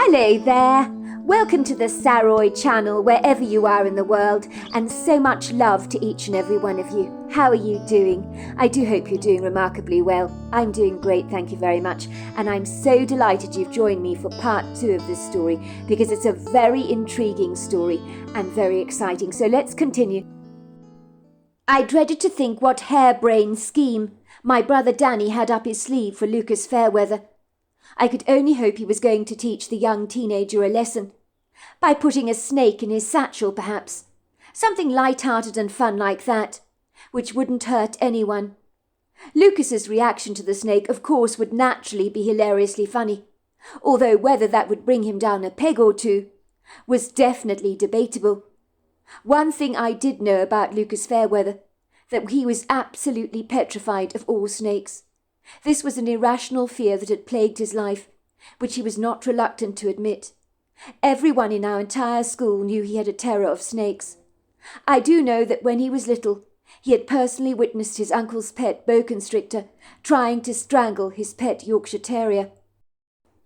Hello there! Welcome to the Saroy channel wherever you are in the world, and so much love to each and every one of you. How are you doing? I do hope you're doing remarkably well. I'm doing great, thank you very much, and I'm so delighted you've joined me for part 2 of this story because it's a very intriguing story and very exciting. So let's continue. I dreaded to think what harebrained scheme my brother Danny had up his sleeve for Lucas Fairweather. I could only hope he was going to teach the young teenager a lesson. By putting a snake in his satchel, perhaps. Something light-hearted and fun like that, which wouldn't hurt anyone. Lucas's reaction to the snake, of course, would naturally be hilariously funny, although whether that would bring him down a peg or two was definitely debatable. One thing I did know about Lucas Fairweather, that he was absolutely petrified of all snakes. This was an irrational fear that had plagued his life, which he was not reluctant to admit. Everyone in our entire school knew he had a terror of snakes. I do know that when he was little, he had personally witnessed his uncle's pet boa constrictor trying to strangle his pet Yorkshire Terrier.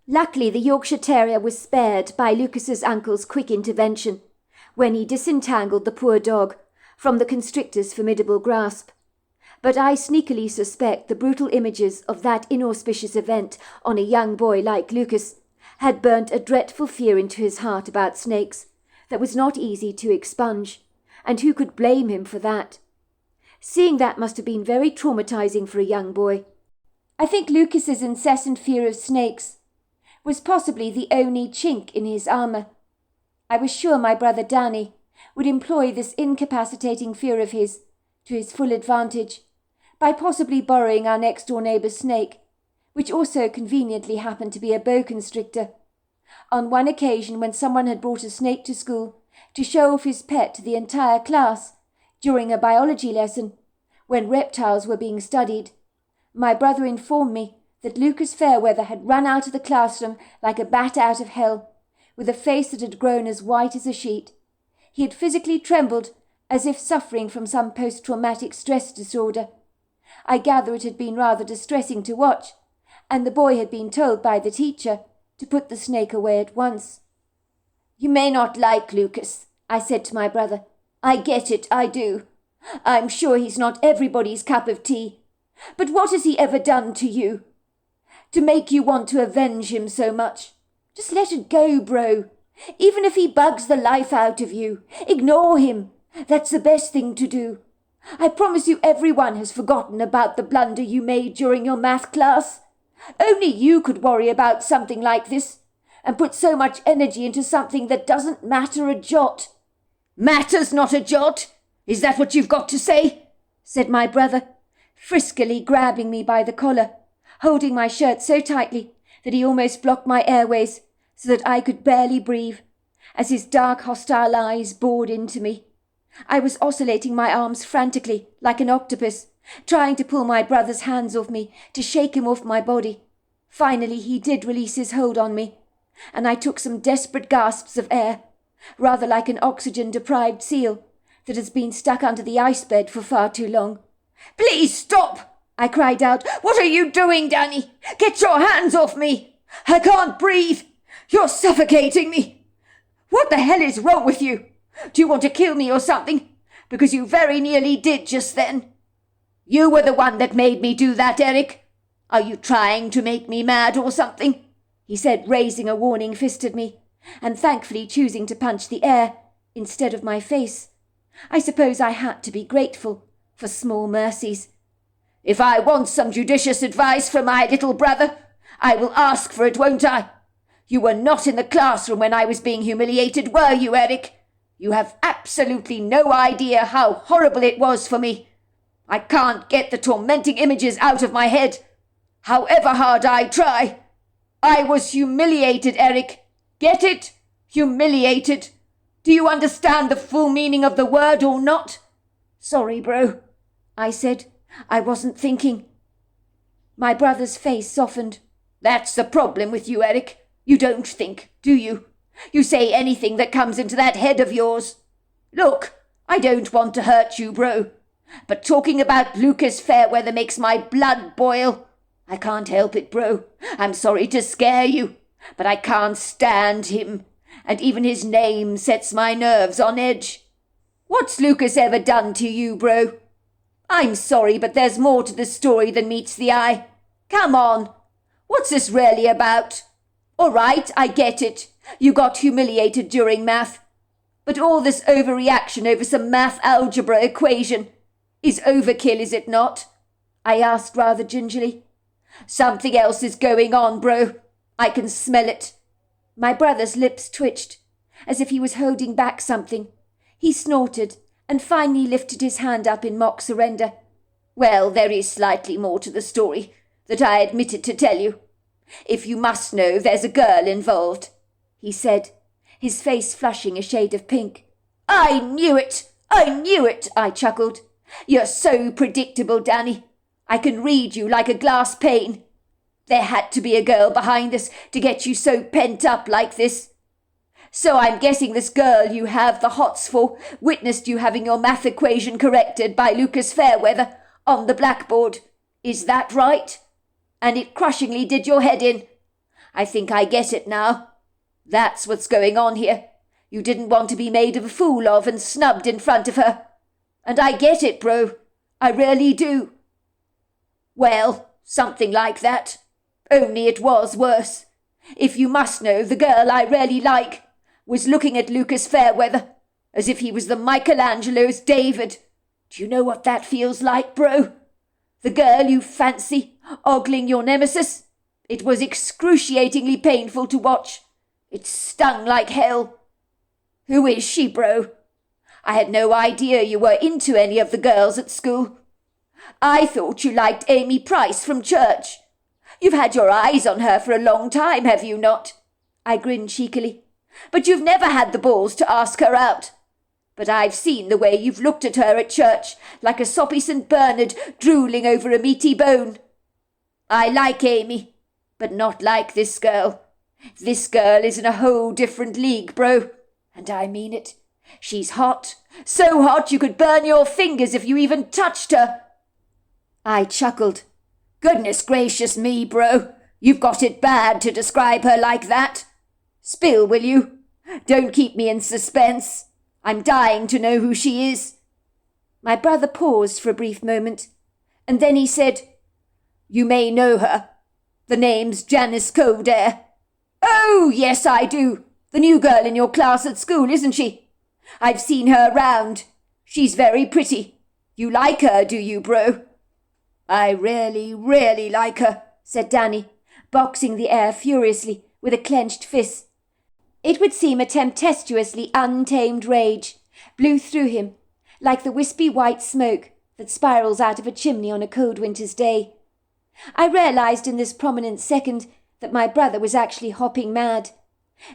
Luckily, the Yorkshire Terrier was spared by Lucas's uncle's quick intervention when he disentangled the poor dog from the constrictor's formidable grasp. But I sneakily suspect the brutal images of that inauspicious event on a young boy like Lucas had burnt a dreadful fear into his heart about snakes that was not easy to expunge, and who could blame him for that? Seeing that must have been very traumatizing for a young boy. I think Lucas's incessant fear of snakes was possibly the only chink in his armor. I was sure my brother Danny would employ this incapacitating fear of his to his full advantage, by possibly borrowing our next-door neighbour's snake, which also conveniently happened to be a boa constrictor. On one occasion when someone had brought a snake to school to show off his pet to the entire class during a biology lesson, when reptiles were being studied, my brother informed me that Lucas Fairweather had run out of the classroom like a bat out of hell, with a face that had grown as white as a sheet. He had physically trembled as if suffering from some post-traumatic stress disorder. I gather it had been rather distressing to watch, and the boy had been told by the teacher to put the snake away at once. "You may not like Lucas," I said to my brother. "I get it, I do. I'm sure he's not everybody's cup of tea. But what has he ever done to you to make you want to avenge him so much? Just let it go, bro. Even if he bugs the life out of you, ignore him. That's the best thing to do. I promise you everyone has forgotten about the blunder you made during your math class. Only you could worry about something like this and put so much energy into something that doesn't matter a jot." "Matters not a jot? Is that what you've got to say?" said my brother, friskily grabbing me by the collar, holding my shirt so tightly that he almost blocked my airways so that I could barely breathe, as his dark, hostile eyes bored into me. I was oscillating my arms frantically, like an octopus, trying to pull my brother's hands off me, to shake him off my body. Finally he did release his hold on me, and I took some desperate gasps of air, rather like an oxygen-deprived seal that has been stuck under the ice bed for far too long. "Please stop!" I cried out. "What are you doing, Danny? Get your hands off me! I can't breathe! You're suffocating me! What the hell is wrong with you? Do you want to kill me or something? Because you very nearly did just then. You were the one that made me do that, Eric. Are you trying to make me mad or something?" he said, raising a warning fist at me, and thankfully choosing to punch the air instead of my face. I suppose I had to be grateful for small mercies. "If I want some judicious advice from my little brother, I will ask for it, won't I? You were not in the classroom when I was being humiliated, were you, Eric? You have absolutely no idea how horrible it was for me. I can't get the tormenting images out of my head, however hard I try. I was humiliated, Eric. Get it? Humiliated. Do you understand the full meaning of the word or not?" "Sorry, bro," I said. I wasn't thinking. My brother's face softened. "That's the problem with you, Eric. You don't think, do you? You say anything that comes into that head of yours. Look, I don't want to hurt you, bro, but talking about Lucas Fairweather makes my blood boil. I can't help it, bro. I'm sorry to scare you. But I can't stand him, and even his name sets my nerves on edge. What's Lucas ever done to you, bro? I'm sorry, but there's more to the story than meets the eye. Come on, what's this really about? All right, I get it. You got humiliated during math. But all this overreaction over some math algebra equation is overkill, is it not? I asked rather gingerly. Something else is going on, bro. I can smell it. My brother's lips twitched, as if he was holding back something. He snorted and finally lifted his hand up in mock surrender. Well, there is slightly more to the story that I admitted to tell you. If you must know, there's a girl involved, he said, his face flushing a shade of pink. I knew it! I chuckled. You're so predictable, Danny. I can read you like a glass pane. There had to be a girl behind this to get you so pent up like this. So I'm guessing this girl you have the hots for witnessed you having your math equation corrected by Lucas Fairweather on the blackboard. Is that right? And it crushingly did your head in. I think I get it now. That's what's going on here. You didn't want to be made of a fool of and snubbed in front of her. And I get it, bro. I really do. Well, something like that. Only it was worse. If you must know, the girl I really like was looking at Lucas Fairweather as if he was the Michelangelo's David. Do you know what that feels like, bro? The girl you fancy, ogling your nemesis? It was excruciatingly painful to watch. It stung like hell. Who is she, bro? I had no idea you were into any of the girls at school. I thought you liked Amy Price from church. You've had your eyes on her for a long time, have you not? I grinned cheekily. But you've never had the balls to ask her out. But I've seen the way you've looked at her at church, like a soppy St. Bernard drooling over a meaty bone. I like Amy, but not like this girl. This girl is in a whole different league, bro. And I mean it. She's hot, so hot you could burn your fingers if you even touched her. I chuckled. Goodness gracious me, bro. You've got it bad to describe her like that. Spill, will you? Don't keep me in suspense. I'm dying to know who she is. My brother paused for a brief moment, and then he said, You may know her. The name's Janice Kildare. Oh, yes, I do. The new girl in your class at school, isn't she? I've seen her round. She's very pretty. You like her, do you, bro? I really, really like her, said Danny, boxing the air furiously with a clenched fist. It would seem a tempestuously untamed rage blew through him, like the wispy white smoke that spirals out of a chimney on a cold winter's day. I realized in this prominent second that my brother was actually hopping mad.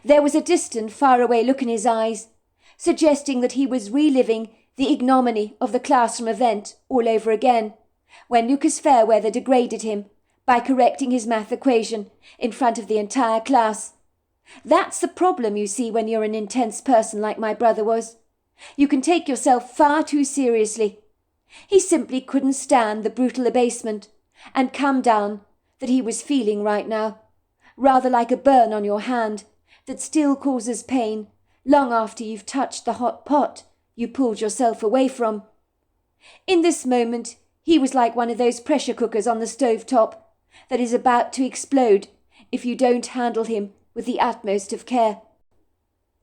There was a distant, faraway look in his eyes, suggesting that he was reliving the ignominy of the classroom event all over again, when Lucas Fairweather degraded him by correcting his math equation in front of the entire class. That's the problem, you see, when you're an intense person like my brother was. You can take yourself far too seriously. He simply couldn't stand the brutal abasement and come down that he was feeling right now, rather like a burn on your hand that still causes pain long after you've touched the hot pot you pulled yourself away from. In this moment, he was like one of those pressure cookers on the stove top that is about to explode if you don't handle him with the utmost of care.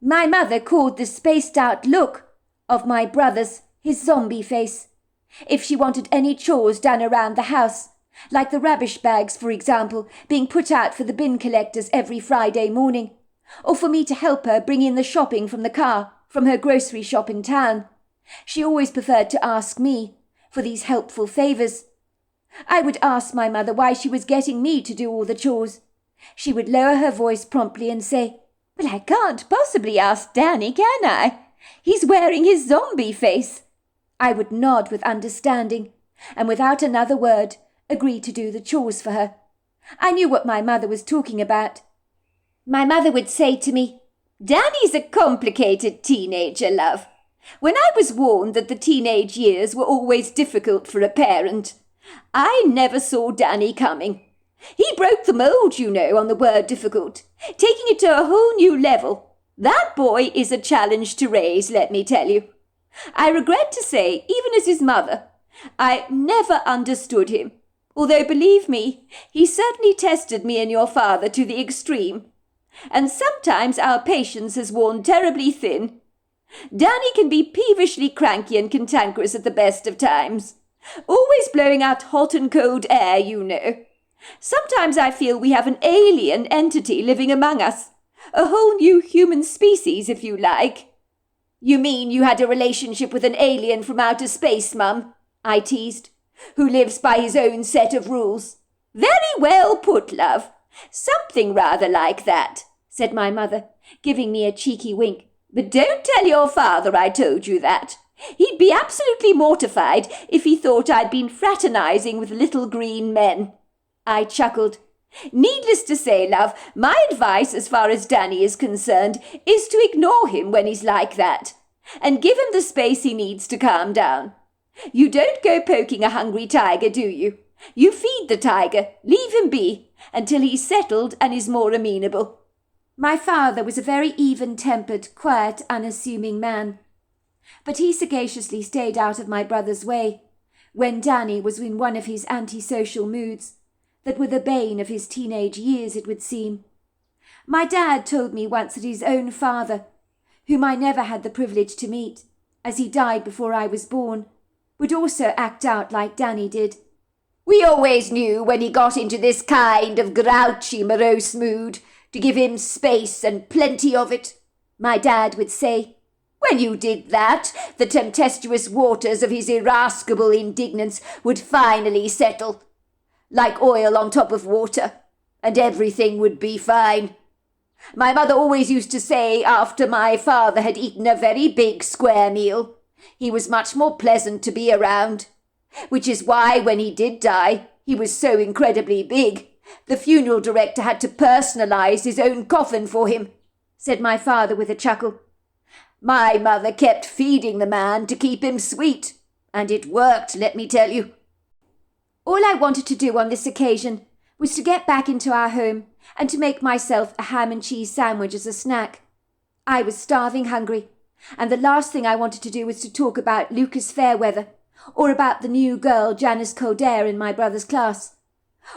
My mother called the spaced-out look of my brother's his zombie face. If she wanted any chores done around the house, like the rubbish bags, for example, being put out for the bin collectors every Friday morning, or for me to help her bring in the shopping from the car from her grocery shop in town, she always preferred to ask me for these helpful favours. I would ask my mother why she was getting me to do all the chores. She would lower her voice promptly and say, Well, I can't possibly ask Danny, can I? He's wearing his zombie face. I would nod with understanding, and without another word, agree to do the chores for her. I knew what my mother was talking about. My mother would say to me, Danny's a complicated teenager, love. When I was warned that the teenage years were always difficult for a parent, I never saw Danny coming. He broke the mould, you know, on the word difficult, taking it to a whole new level. That boy is a challenge to raise, let me tell you. I regret to say, even as his mother, I never understood him, although, believe me, he certainly tested me and your father to the extreme. And sometimes our patience has worn terribly thin. Danny can be peevishly cranky and cantankerous at the best of times, always blowing out hot and cold air, you know. Sometimes I feel we have an alien entity living among us, a whole new human species, if you like. You mean you had a relationship with an alien from outer space, Mum? I teased, who lives by his own set of rules. Very well put, love. Something rather like that, said my mother, giving me a cheeky wink. But don't tell your father I told you that. He'd be absolutely mortified if he thought I'd been fraternizing with little green men. I chuckled. Needless to say, love, my advice as far as Danny is concerned is to ignore him when he's like that, and give him the space he needs to calm down. You don't go poking a hungry tiger, do you? You feed the tiger, leave him be, until he's settled and is more amenable. My father was a very even-tempered, quiet, unassuming man, but he sagaciously stayed out of my brother's way when Danny was in one of his antisocial moods that were the bane of his teenage years, it would seem. My dad told me once that his own father, whom I never had the privilege to meet, as he died before I was born, would also act out like Danny did. We always knew when he got into this kind of grouchy, morose mood to give him space and plenty of it, my dad would say. When you did that, the tempestuous waters of his irascible indignance would finally settle, like oil on top of water, and everything would be fine. My mother always used to say after my father had eaten a very big square meal, he was much more pleasant to be around, which is why when he did die, he was so incredibly big, the funeral director had to personalize his own coffin for him, said my father with a chuckle. My mother kept feeding the man to keep him sweet, and it worked, let me tell you. All I wanted to do on this occasion was to get back into our home and to make myself a ham and cheese sandwich as a snack. I was starving hungry, and the last thing I wanted to do was to talk about Lucas Fairweather, or about the new girl Janice Kildare in my brother's class,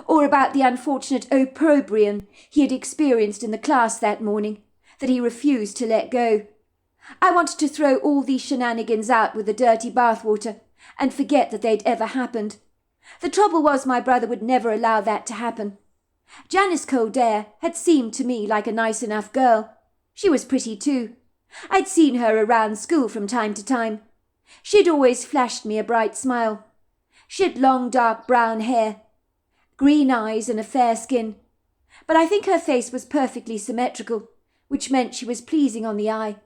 or about the unfortunate opprobrium he had experienced in the class that morning that he refused to let go. I wanted to throw all these shenanigans out with the dirty bathwater and forget that they'd ever happened. The trouble was my brother would never allow that to happen. Janice Kildare had seemed to me like a nice enough girl. She was pretty too. I'd seen her around school from time to time. She'd always flashed me a bright smile. She had long dark brown hair, green eyes and a fair skin, but I think her face was perfectly symmetrical, which meant she was pleasing on the eye.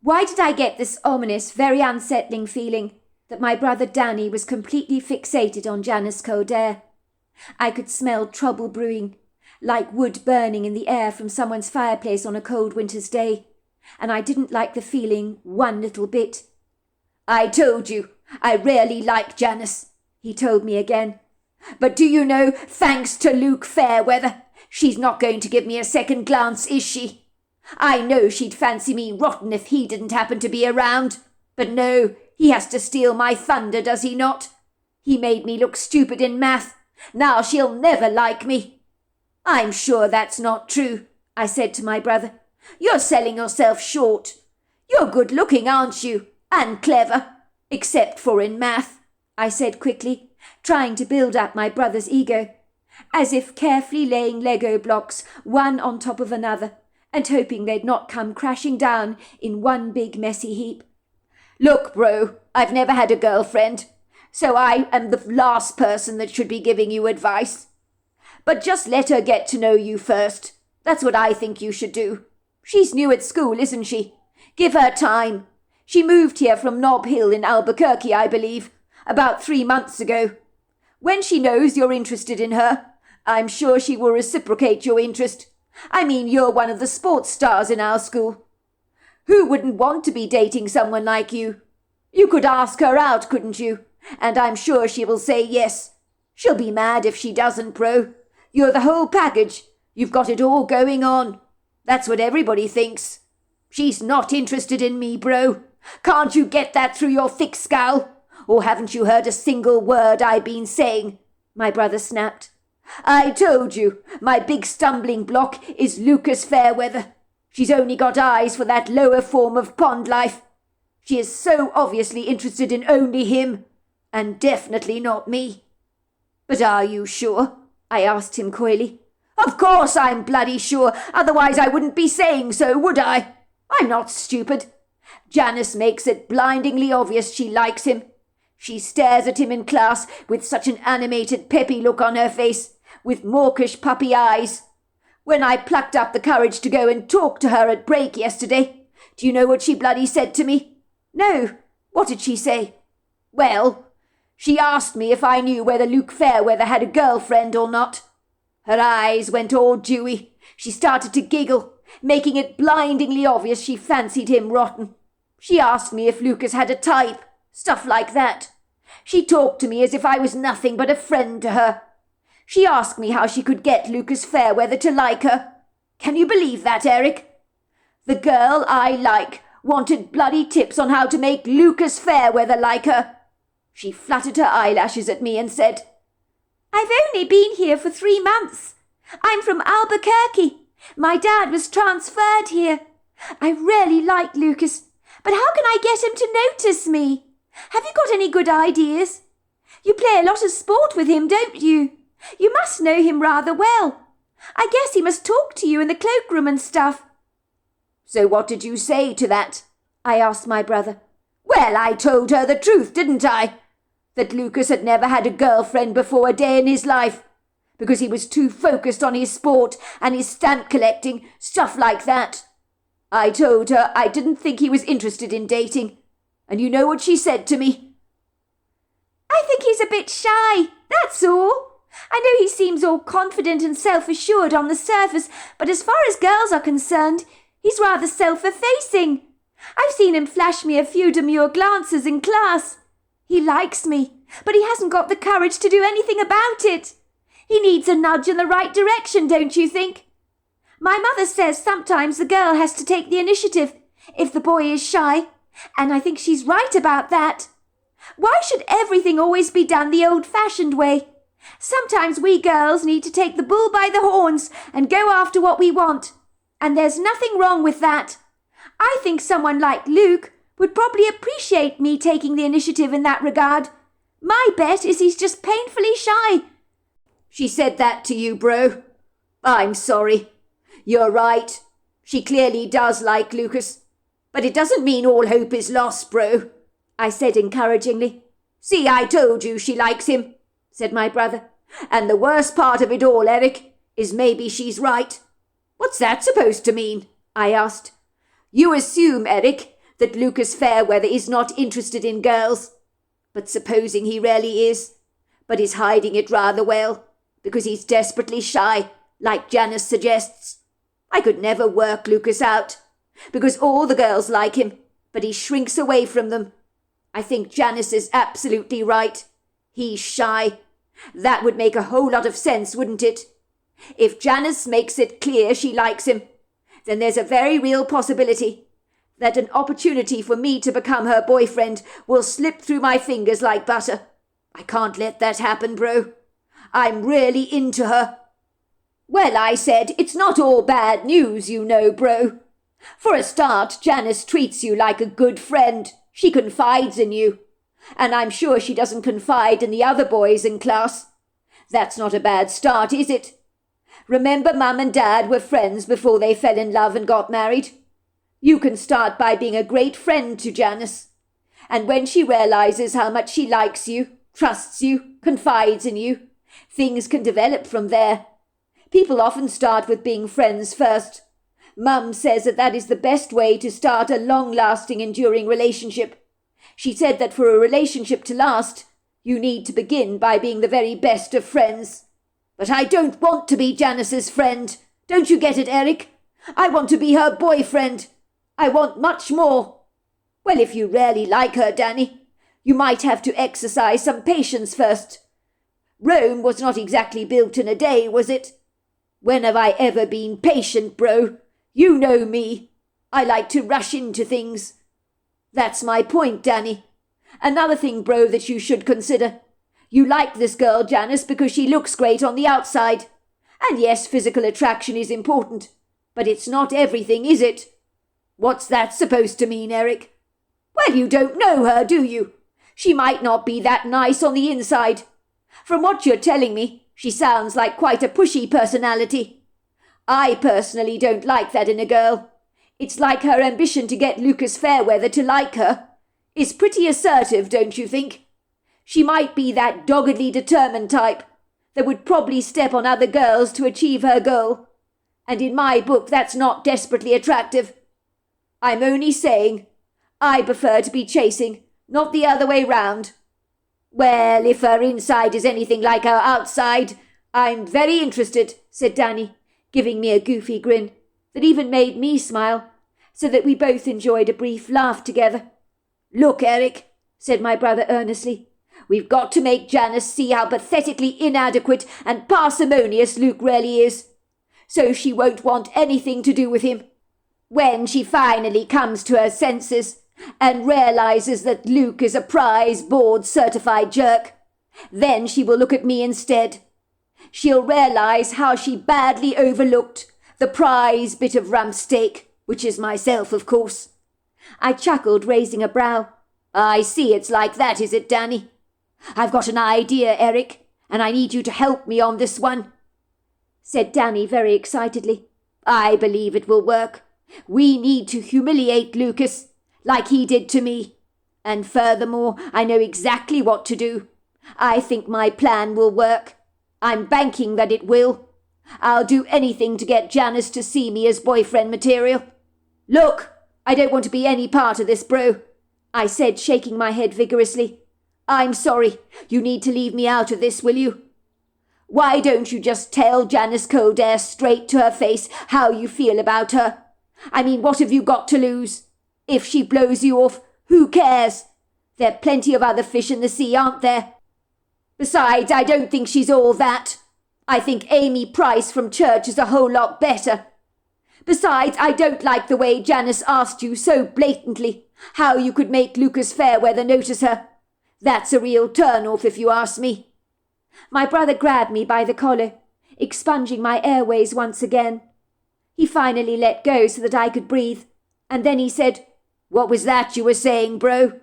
Why did I get this ominous, very unsettling feeling that my brother Danny was completely fixated on Janice Kildare? I could smell trouble brewing, like wood burning in the air from someone's fireplace on a cold winter's day, and I didn't like the feeling one little bit. I told you, I rarely like Janice, he told me again. But do you know, thanks to Luke Fairweather, she's not going to give me a second glance, is she? I know she'd fancy me rotten if he didn't happen to be around. But no, he has to steal my thunder, does he not? He made me look stupid in math. Now she'll never like me. I'm sure that's not true, I said to my brother. You're selling yourself short. You're good-looking, aren't you? And clever. Except for in math, I said quickly, trying to build up my brother's ego, as if carefully laying Lego blocks one on top of another, and hoping they'd not come crashing down in one big messy heap. Look, bro, I've never had a girlfriend, so I am the last person that should be giving you advice. But just let her get to know you first. That's what I think you should do. She's new at school, isn't she? Give her time. She moved here from Nob Hill in Albuquerque, I believe, about 3 months ago. When she knows you're interested in her, I'm sure she will reciprocate your interest. I mean, you're one of the sports stars in our school. Who wouldn't want to be dating someone like you? You could ask her out, couldn't you? And I'm sure she will say yes. She'll be mad if she doesn't, bro. You're the whole package. You've got it all going on. That's what everybody thinks. She's not interested in me, bro. Can't you get that through your thick skull? Or haven't you heard a single word I've been saying? My brother snapped. I told you, my big stumbling block is Lucas Fairweather. She's only got eyes for that lower form of pond life. She is so obviously interested in only him, and definitely not me. But are you sure? I asked him coyly. Of course I'm bloody sure, otherwise I wouldn't be saying so, would I? I'm not stupid. Janice makes it blindingly obvious she likes him. She stares at him in class with such an animated, peppy look on her face, with mawkish puppy eyes. When I plucked up the courage to go and talk to her at break yesterday, do you know what she bloody said to me? No, what did she say? Well, she asked me if I knew whether Luke Fairweather had a girlfriend or not. Her eyes went all dewy. She started to giggle, making it blindingly obvious she fancied him rotten. She asked me if Lucas had a type, stuff like that. She talked to me as if I was nothing but a friend to her. She asked me how she could get Lucas Fairweather to like her. Can you believe that, Eric? The girl I like wanted bloody tips on how to make Lucas Fairweather like her. She fluttered her eyelashes at me and said, I've only been here for 3 months. I'm from Albuquerque. My dad was transferred here. I really like Lucas, but how can I get him to notice me? Have you got any good ideas? You play a lot of sport with him, don't you? You must know him rather well. I guess he must talk to you in the cloakroom and stuff. So what did you say to that? I asked my brother. Well, I told her the truth, didn't I? That Lucas had never had a girlfriend before a day in his life, because he was too focused on his sport and his stamp collecting, stuff like that. I told her I didn't think he was interested in dating, and you know what she said to me? I think he's a bit shy, that's all. I know he seems all confident and self-assured on the surface, but as far as girls are concerned, he's rather self-effacing. I've seen him flash me a few demure glances in class. He likes me, but he hasn't got the courage to do anything about it. He needs a nudge in the right direction, don't you think? My mother says sometimes the girl has to take the initiative if the boy is shy, and I think she's right about that. Why should everything always be done the old-fashioned way? Sometimes we girls need to take the bull by the horns and go after what we want, and there's nothing wrong with that. I think someone like Luke would probably appreciate me taking the initiative in that regard. My bet is he's just painfully shy. She said that to you, bro? I'm sorry. You're right. She clearly does like Lucas. But it doesn't mean all hope is lost, bro, I said encouragingly. See, I told you she likes him, said my brother. And the worst part of it all, Eric, is maybe she's right. What's that supposed to mean? I asked. You assume, Eric, that Lucas Fairweather is not interested in girls. But supposing he really is, but is hiding it rather well, because he's desperately shy, like Janice suggests. I could never work Lucas out, because all the girls like him, but he shrinks away from them. I think Janice is absolutely right. He's shy. That would make a whole lot of sense, wouldn't it? If Janice makes it clear she likes him, then there's a very real possibility that an opportunity for me to become her boyfriend will slip through my fingers like butter. I can't let that happen, bro. I'm really into her. Well, I said, it's not all bad news, you know, bro. For a start, Janice treats you like a good friend. She confides in you. And I'm sure she doesn't confide in the other boys in class. That's not a bad start, is it? Remember Mum and Dad were friends before they fell in love and got married? You can start by being a great friend to Janice. And when she realizes how much she likes you, trusts you, confides in you, things can develop from there. People often start with being friends first. Mum says that is the best way to start a long-lasting, enduring relationship. She said that for a relationship to last, you need to begin by being the very best of friends. But I don't want to be Janice's friend. Don't you get it, Eric? I want to be her boyfriend. I want much more. Well, if you really like her, Danny, you might have to exercise some patience first. Rome was not exactly built in a day, was it? When have I ever been patient, bro? You know me. I like to rush into things. That's my point, Danny. Another thing, bro, that you should consider. You like this girl, Janice, because she looks great on the outside. And yes, physical attraction is important. But it's not everything, is it? What's that supposed to mean, Eric? Well, you don't know her, do you? She might not be that nice on the inside. From what you're telling me, she sounds like quite a pushy personality. I personally don't like that in a girl. It's like her ambition to get Lucas Fairweather to like her. Is pretty assertive, don't you think? She might be that doggedly determined type that would probably step on other girls to achieve her goal. And in my book, that's not desperately attractive. I'm only saying I prefer to be chasing, not the other way round. Well, if her inside is anything like her outside, I'm very interested, said Danny, giving me a goofy grin that even made me smile, so that we both enjoyed a brief laugh together. Look, Eric, said my brother earnestly, we've got to make Janice see how pathetically inadequate and parsimonious Luke really is, so she won't want anything to do with him. When she finally comes to her senses and realizes that Luke is a prize board-certified jerk, then she will look at me instead. She'll realize how she badly overlooked the prize bit of rump steak, which is myself, of course. I chuckled, raising a brow. I see it's like that, is it, Danny? I've got an idea, Eric, and I need you to help me on this one, said Danny very excitedly. I believe it will work. We need to humiliate Lucas, like he did to me. And furthermore, I know exactly what to do. I think my plan will work. I'm banking that it will. I'll do anything to get Janice to see me as boyfriend material. Look, I don't want to be any part of this, bro, I said, shaking my head vigorously. I'm sorry. You need to leave me out of this, will you? Why don't you just tell Janice Kildare straight to her face how you feel about her? I mean, what have you got to lose? If she blows you off, who cares? There are plenty of other fish in the sea, aren't there? Besides, I don't think she's all that. I think Amy Price from church is a whole lot better. Besides, I don't like the way Janice asked you so blatantly how you could make Lucas Fairweather notice her. That's a real turn-off, if you ask me. My brother grabbed me by the collar, expunging my airways once again. He finally let go so that I could breathe, and then he said, What was that you were saying, bro?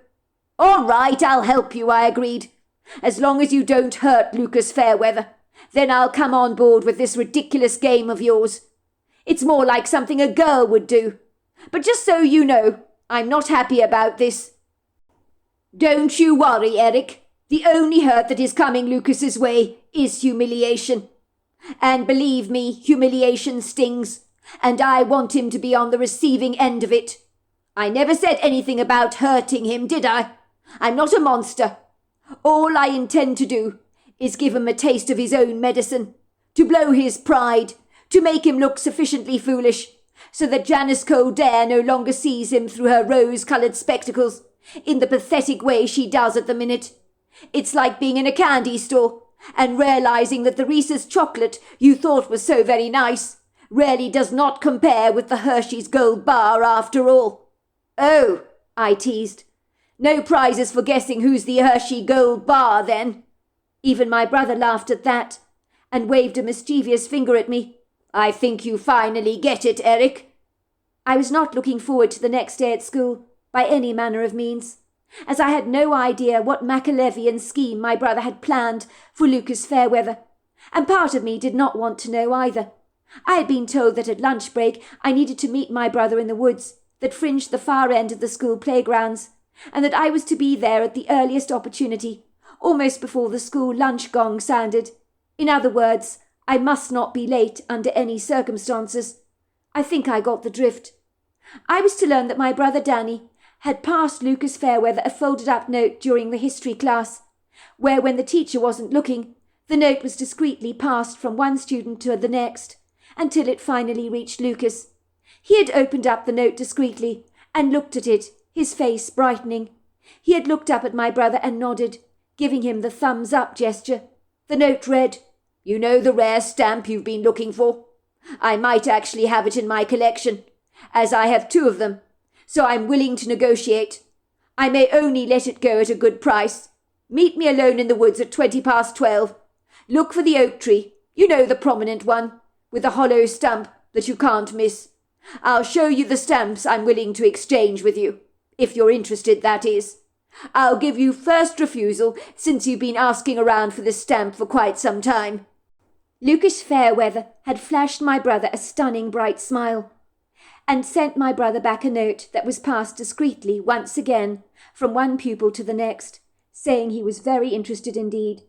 All right, I'll help you, I agreed. As long as you don't hurt Lucas Fairweather, then I'll come on board with this ridiculous game of yours. It's more like something a girl would do. But just so you know, I'm not happy about this. Don't you worry, Eric. The only hurt that is coming Lucas's way is humiliation. And believe me, humiliation stings, and I want him to be on the receiving end of it. I never said anything about hurting him, did I? I'm not a monster. All I intend to do is give him a taste of his own medicine, to blow his pride, to make him look sufficiently foolish, so that Janice Kildare no longer sees him through her rose-coloured spectacles, in the pathetic way she does at the minute. It's like being in a candy store, and realising that the Reese's chocolate you thought was so very nice really does not compare with the Hershey's Gold Bar after all. Oh, I teased. No prizes for guessing who's the Hershey Gold Bar, then. Even my brother laughed at that, and waved a mischievous finger at me. I think you finally get it, Eric. I was not looking forward to the next day at school, by any manner of means, as I had no idea what Machiavellian scheme my brother had planned for Lucas Fairweather, and part of me did not want to know either. I had been told that at lunch break I needed to meet my brother in the woods that fringed the far end of the school playgrounds, and that I was to be there at the earliest opportunity, almost before the school lunch gong sounded. In other words, I must not be late under any circumstances. I think I got the drift. I was to learn that my brother Danny had passed Lucas Fairweather a folded-up note during the history class, where, when the teacher wasn't looking, the note was discreetly passed from one student to the next, until it finally reached Lucas. He had opened up the note discreetly and looked at it, his face brightening. He had looked up at my brother and nodded, giving him the thumbs-up gesture. The note read, "You know the rare stamp you've been looking for? I might actually have it in my collection, as I have 2 of them, so I'm willing to negotiate. I may only let it go at a good price. Meet me alone in the woods at 12:20. Look for the oak tree, you know, the prominent one, with the hollow stump that you can't miss. I'll show you the stamps I'm willing to exchange with you, if you're interested, that is. I'll give you first refusal, since you've been asking around for this stamp for quite some time." Lucas Fairweather had flashed my brother a stunning bright smile, and sent my brother back a note that was passed discreetly once again from one pupil to the next, saying he was very interested indeed.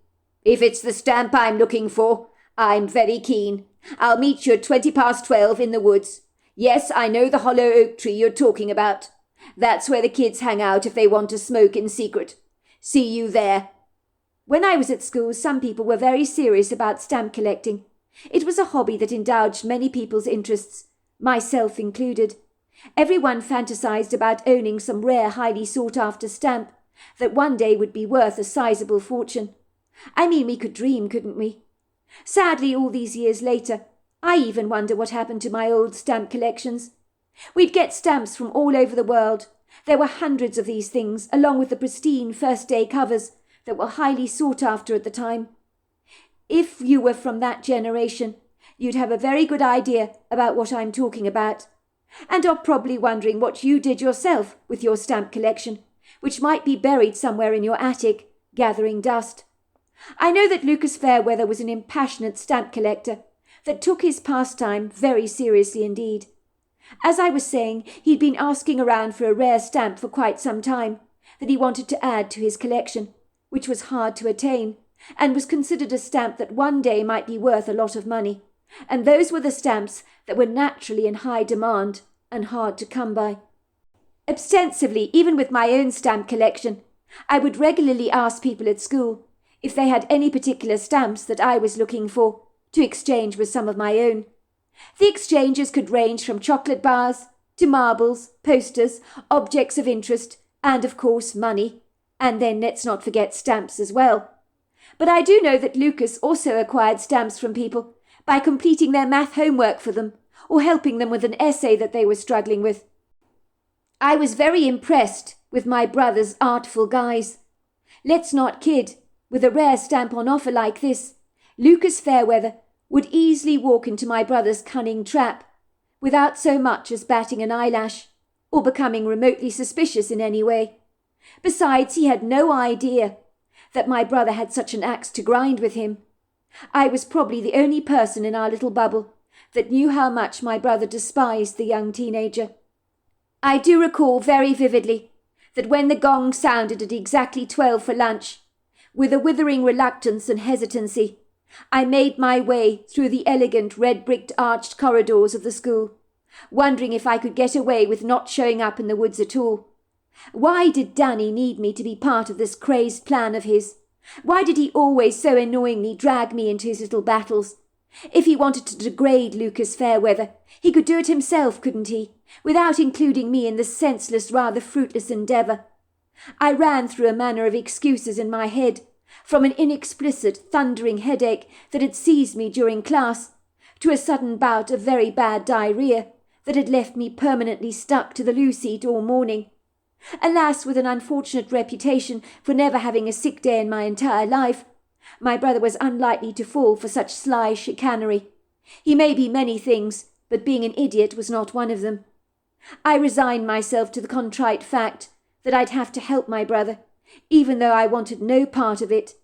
"If it's the stamp I'm looking for, I'm very keen. I'll meet you at 12:20 in the woods. Yes, I know the hollow oak tree you're talking about. That's where the kids hang out if they want to smoke in secret. See you there." When I was at school, some people were very serious about stamp collecting. It was a hobby that indulged many people's interests, myself included. Everyone fantasized about owning some rare, highly sought-after stamp that one day would be worth a sizable fortune. I mean, we could dream, couldn't we? Sadly, all these years later, I even wonder what happened to my old stamp collections. We'd get stamps from all over the world. There were hundreds of these things, along with the pristine first-day covers that were highly sought after at the time. If you were from that generation, you'd have a very good idea about what I'm talking about, and are probably wondering what you did yourself with your stamp collection, which might be buried somewhere in your attic, gathering dust. I know that Lucas Fairweather was an impassionate stamp collector that took his pastime very seriously indeed. As I was saying, he'd been asking around for a rare stamp for quite some time that he wanted to add to his collection, which was hard to attain, and was considered a stamp that one day might be worth a lot of money, and those were the stamps that were naturally in high demand and hard to come by. Ostensibly, even with my own stamp collection, I would regularly ask people at school if they had any particular stamps that I was looking for, to exchange with some of my own. The exchanges could range from chocolate bars to marbles, posters, objects of interest, and of course money, and then let's not forget stamps as well. But I do know that Lucas also acquired stamps from people by completing their math homework for them, or helping them with an essay that they were struggling with. I was very impressed with my brother's artful guise. Let's not kid, with a rare stamp on offer like this, Lucas Fairweather would easily walk into my brother's cunning trap, without so much as batting an eyelash, or becoming remotely suspicious in any way. Besides, he had no idea that my brother had such an axe to grind with him. I was probably the only person in our little bubble that knew how much my brother despised the young teenager. I do recall very vividly that when the gong sounded at exactly 12 for lunch, with a withering reluctance and hesitancy, I made my way through the elegant red-bricked arched corridors of the school, wondering if I could get away with not showing up in the woods at all. Why did Danny need me to be part of this crazed plan of his? Why did he always so annoyingly drag me into his little battles? If he wanted to degrade Lucas Fairweather, he could do it himself, couldn't he, without including me in the senseless, rather fruitless endeavour? I ran through a manner of excuses in my head, from an inexplicit, thundering headache that had seized me during class, to a sudden bout of very bad diarrhoea that had left me permanently stuck to the loo seat all morning. Alas, with an unfortunate reputation for never having a sick day in my entire life, my brother was unlikely to fall for such sly chicanery. He may be many things, but being an idiot was not one of them. I resigned myself to the contrite fact that I'd have to help my brother, even though I wanted no part of it.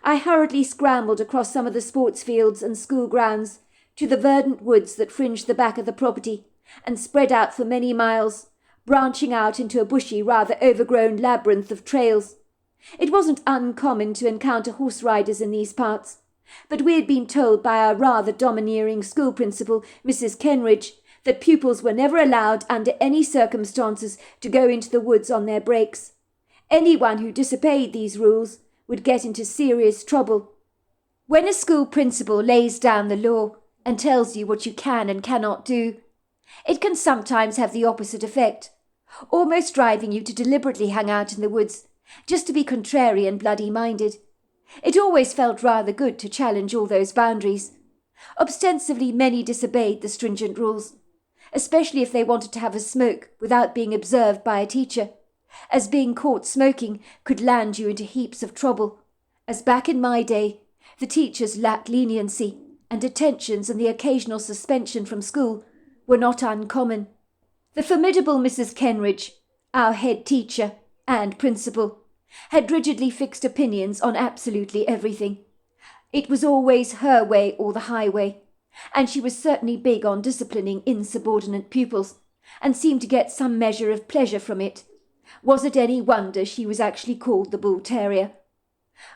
I hurriedly scrambled across some of the sports fields and school grounds to the verdant woods that fringed the back of the property, and spread out for many miles, branching out into a bushy, rather overgrown labyrinth of trails. It wasn't uncommon to encounter horse riders in these parts, but we had been told by our rather domineering school principal, Mrs. Kenridge, that pupils were never allowed under any circumstances to go into the woods on their breaks. Anyone who disobeyed these rules would get into serious trouble. When a school principal lays down the law and tells you what you can and cannot do, it can sometimes have the opposite effect, almost driving you to deliberately hang out in the woods, just to be contrary and bloody-minded. It always felt rather good to challenge all those boundaries. Ostensibly, many disobeyed the stringent rules, especially if they wanted to have a smoke without being observed by a teacher, as being caught smoking could land you into heaps of trouble, as back in my day, the teachers lacked leniency, and detentions and the occasional suspension from school were not uncommon. The formidable Mrs. Kenridge, our head teacher and principal, had rigidly fixed opinions on absolutely everything. It was always her way or the highway, and she was certainly big on disciplining insubordinate pupils, and seemed to get some measure of pleasure from it. Was it any wonder she was actually called the Bull Terrier?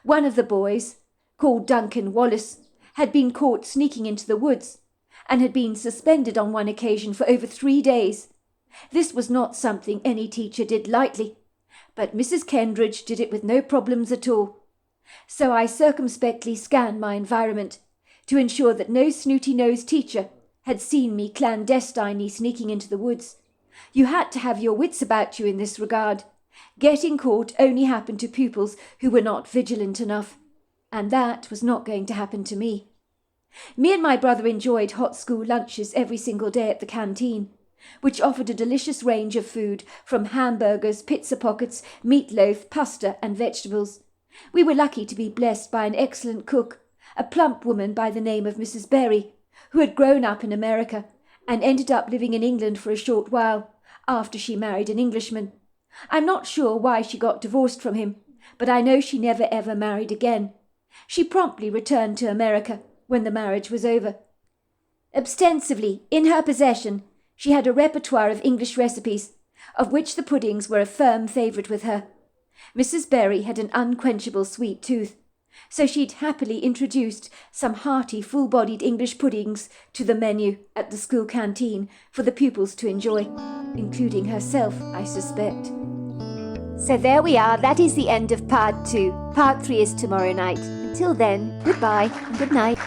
One of the boys, called Duncan Wallace, had been caught sneaking into the woods, and had been suspended on one occasion for over 3 days. This was not something any teacher did lightly, but Mrs. Kendridge did it with no problems at all. So I circumspectly scanned my environment to ensure that no snooty-nosed teacher had seen me clandestinely sneaking into the woods. You had to have your wits about you in this regard. Getting caught only happened to pupils who were not vigilant enough, and that was not going to happen to me. Me and my brother enjoyed hot school lunches every single day at the canteen, which offered a delicious range of food from hamburgers, pizza pockets, meatloaf, pasta and vegetables. We were lucky to be blessed by an excellent cook, a plump woman by the name of Mrs. Berry, who had grown up in America and ended up living in England for a short while after she married an Englishman. I'm not sure why she got divorced from him, but I know she never ever married again. She promptly returned to America when the marriage was over. Ostensibly, in her possession, she had a repertoire of English recipes, of which the puddings were a firm favourite with her. Mrs. Berry had an unquenchable sweet tooth, so she'd happily introduced some hearty, full-bodied English puddings to the menu at the school canteen for the pupils to enjoy, including herself, I suspect. So there we are, that is the end of part 2. Part 3 is tomorrow night. Until then, goodbye and good night.